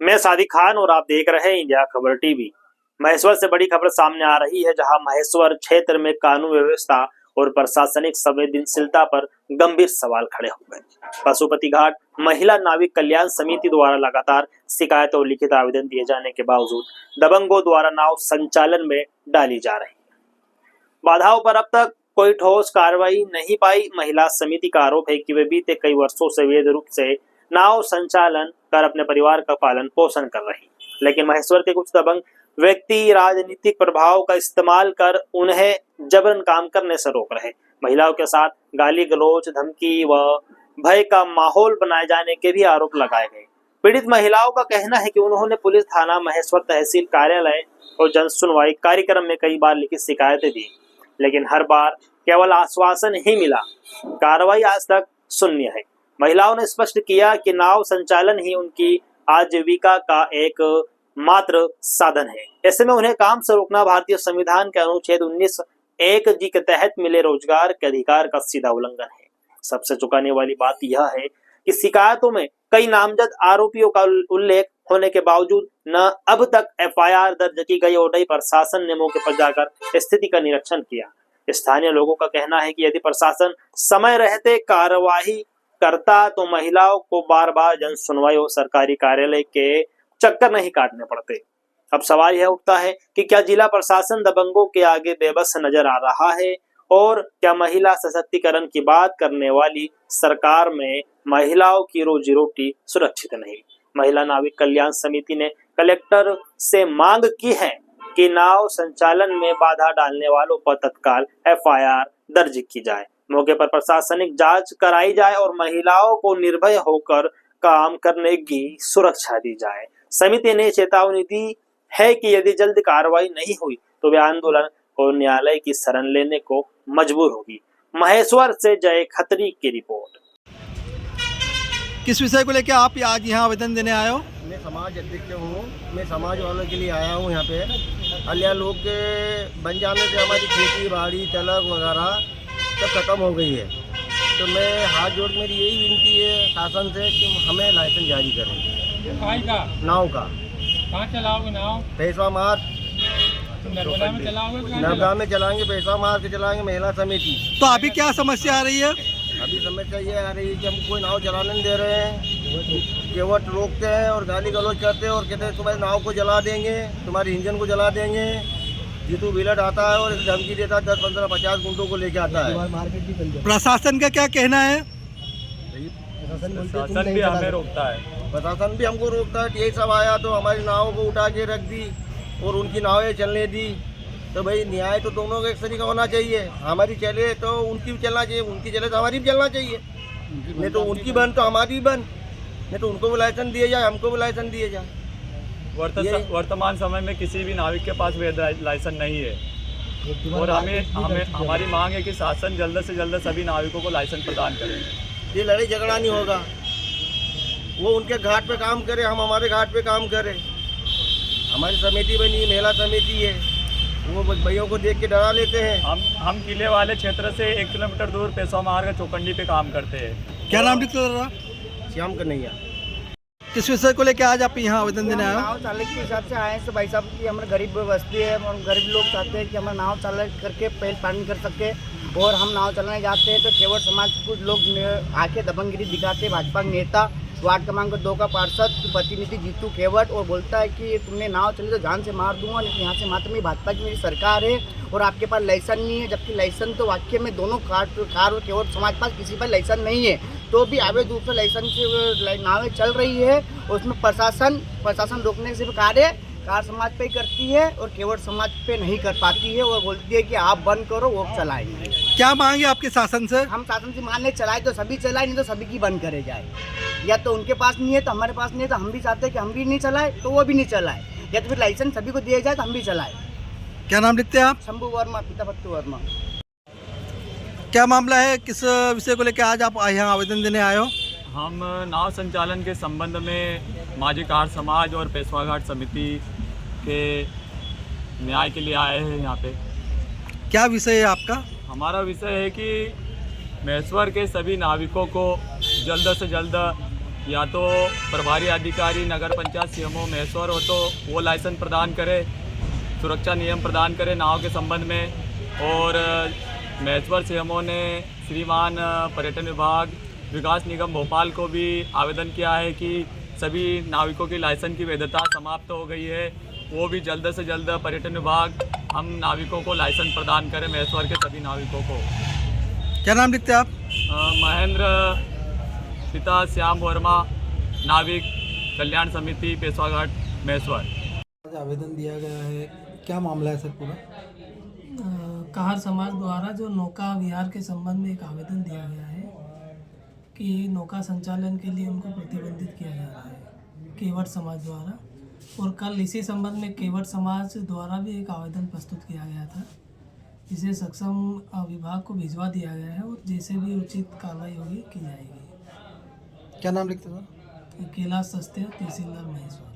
मैं सादिक खान और आप देख रहे हैं इंडिया खबर टीवी। महेश्वर से बड़ी खबर सामने आ रही है, जहां महेश्वर क्षेत्र में कानून व्यवस्था और प्रशासनिक संवेदनशीलता पर गंभीर सवाल खड़े हो गए। पशुपति घाट महिला नाविक कल्याण समिति द्वारा लगातार शिकायत और लिखित आवेदन दिए जाने के बावजूद दबंगों द्वारा नाव संचालन में डाली जा रही बाधाओं पर अब तक कोई ठोस कार्रवाई नहीं पाई। महिला समिति का आरोप है कि वे बीते कई वर्षों से अवैध रूप से नाव संचालन कर अपने परिवार का पालन पोषण कर रही, लेकिन महेश्वर के कुछ दबंग व्यक्ति राजनीतिक प्रभाव का इस्तेमाल कर उन्हें जबरन काम करने से रोक रहे। महिलाओं के साथ गाली गलौज, धमकी व भय का माहौल बनाए जाने के भी आरोप लगाए गए। पीड़ित महिलाओं का कहना है कि उन्होंने पुलिस थाना, महेश्वर तहसील कार्यालय और जन सुनवाई कार्यक्रम में कई बार लिखित शिकायतें दी, लेकिन हर बार केवल आश्वासन ही मिला। कार्रवाई आज तक शून्य है। महिलाओं ने स्पष्ट किया कि नाव संचालन ही उनकी आजीविका का एक मात्र साधन है। ऐसे में उन्हें काम से रोकना भारतीय संविधान के अनुच्छेद 19(1) जी के तहत मिले रोजगार के अधिकार का सीधा उल्लंघन है। सबसे चौंकाने वाली बात यह है कि शिकायतों में कई नामजद आरोपियों का उल्लेख होने के बावजूद न अब तक FIR दर्ज की गई और प्रशासन ने मौके पर जाकर स्थिति का निरीक्षण किया। स्थानीय लोगों का कहना है कि यदि प्रशासन समय रहते कार्रवाई करता तो महिलाओं को बार बार जन सुनवाई और सरकारी कार्यालय के चक्कर नहीं काटने पड़ते। अब सवाल यह उठता है कि क्या जिला प्रशासन दबंगों के आगे बेबस नजर आ रहा है, और क्या महिला सशक्तिकरण की बात करने वाली सरकार में महिलाओं की रोजी रोटी सुरक्षित नहीं। महिला नाविक कल्याण समिति ने कलेक्टर से मांग की है कि नाव संचालन में बाधा डालने वालों पर तत्काल FIR दर्ज की जाए, मौके पर प्रशासनिक जांच कराई जाए और महिलाओं को निर्भय होकर काम करने की सुरक्षा दी जाए। समिति ने चेतावनी दी है कि यदि जल्द कार्रवाई नहीं हुई तो वे आंदोलन और न्यायालय की शरण लेने को मजबूर होगी। महेश्वर से जय खत्री की रिपोर्ट। किस विषय को लेकर आप आज यहाँ आवेदन देने आए हो? मैं समाज अध्यक्ष हूँ। मैं समाज वालों के लिए आया हूँ यहाँ पे। अलिया लोग के बन जाने से हमारी खेती बाड़ी तलक वगैरह सब खत्म हो गई है, तो मैं हाथ जोड़ मेरी यही विनती है शासन से कि हमें लाइसेंस जारी करें। नाव का कहाँ चलाओगे नाव? पैसा मार नर्मदा में चलाओगे? नर्मदा में चलाएंगे, पैसा मार के चलाएंगे। महिला समिति। तो अभी क्या समस्या आ रही है? अभी समस्या ये आ रही है कि हम कोई नाव चलाने नहीं दे रहे हैं, केवट रोकते हैं और गाली गलौज करते हैं और कहते हैं तुम्हारी नाव को जला देंगे, तुम्हारे इंजन को जला देंगे। जीतू बिलट आता है और धमकी देता है, 10, 15, 50 गुंडों को लेके आता है। प्रशासन का क्या कहना है? प्रशासन भी हमें रोकता है। प्रशासन भी हमको रोकता है। यही सब आया तो हमारी नाव को उठा के रख दी और उनकी नावें चलने दी। तो भाई न्याय तो दोनों का एक तरीका होना चाहिए। हमारी चले तो उनकी भी चलना चाहिए, उनकी चले तो हमारी भी चलना चाहिए। नहीं तो उनकी बन तो हमारी भी बन, नहीं तो उनको भी लाइसेंस दिए जाए, हमको भी लाइसेंस दिए जाए। वर्तमान समय में किसी भी नाविक के पास वैध लाइसेंस नहीं है और हमारी मांग है कि शासन जल्द से जल्द सभी नाविकों को लाइसेंस प्रदान करें। ये लड़ाई झगड़ा नहीं होगा। वो उनके घाट पे काम करे, हम हमारे घाट पे काम करें। हमारी समिति बनी, महिला समिति है, वो भैयों को देख के डरा लेते हैं। हम किले वाले क्षेत्र से 1 किलोमीटर दूर पेशवा मार्ग चौकंडी पे काम करते हैं। क्या नाम लिखते रहा? श्याम कन्हैया। किस विषय को लेकर आज आप यहाँ आवेदन देने आए हो? नाव चालक के हिसाब से आए हैं। तो भाई साहब की हमारे गरीब बस्ती है और गरीब लोग चाहते हैं कि हमारा नाव चालक करके पेट पालन कर सके, और हम नाव चलाने जाते हैं तो केवट समाज के कुछ लोग आके दबंगगिरी दिखाते। भाजपा नेता वार्ड क्रमांक 2 का पार्षद प्रतिनिधि जीतू केवट और बोलता है कि तुमने नाव चली तो जान से मार दूंगा, लेकिन यहाँ से मात्र में भाजपा की मेरी सरकार है और आपके पास लाइसेंस नहीं है। जबकि लाइसेंस तो वाक्य में दोनों कार और केवट समाज पास किसी पर लाइसेंस नहीं है, तो भी अवैध रूप से लाइसेंस से नावें चल रही है। उसमें प्रशासन रोकने से कार्य कार समाज पे ही करती है और केवट समाज पे नहीं कर पाती है और बोलती है कि आप बंद करो, वो चलाएंगे। क्या मांगे आपके शासन से? हम शासन से मान ले चलाए तो सभी चलाए, नहीं तो सभी की बंद करे जाए। या तो उनके पास नहीं है तो हमारे पास नहीं है, तो हम भी चाहते हैं कि हम भी नहीं चलाए तो वो भी नहीं चलाए, या तो फिर लाइसेंस सभी को दिया जाए तो हम भी चलाए। क्या नाम लिखते हैं आप? शंभू वर्मा, पिता भत्तू वर्मा। क्या मामला है? किस विषय को लेकर आज आप यहाँ आवेदन देने आए हो? हम नाव संचालन के संबंध में माझी कार समाज और पेशवा घाट समिति के न्याय के लिए आए हैं यहाँ पे। क्या विषय है आपका? हमारा विषय है कि महेश्वर के सभी नाविकों को जल्द से जल्द या तो प्रभारी अधिकारी नगर पंचायत सीएमओ महेश्वर हो तो वो लाइसेंस प्रदान करे, सुरक्षा नियम प्रदान करे नाव के संबंध में। और महेश्वर सीएमओ ने श्रीमान पर्यटन विभाग विकास निगम भोपाल को भी आवेदन किया है कि सभी नाविकों की लाइसेंस की वैधता समाप्त हो गई है, वो भी जल्द से जल्द पर्यटन विभाग हम नाविकों को लाइसेंस प्रदान करें, महेश्वर के सभी नाविकों को। क्या नाम लिखते हैं आप? महेंद्र पिता श्याम वर्मा, नाविक कल्याण समिति पेशवाघाट महेश्वर। आज आवेदन दिया गया है, क्या मामला है सर पूरा? कहार समाज द्वारा जो नौका विहार के संबंध में एक आवेदन दिया गया है कि नौका संचालन के लिए उनको प्रतिबंधित किया जा रहा है केवट समाज द्वारा। और कल इसी संबंध में केवट समाज द्वारा भी एक आवेदन प्रस्तुत किया गया था, जिसे सक्षम विभाग को भिजवा दिया गया है और जैसे भी उचित कार्रवाई होगी की जाएगी। क्या नाम लिखते हैं सर? कैलाश सस्ते तहसीलदार महेश्वर।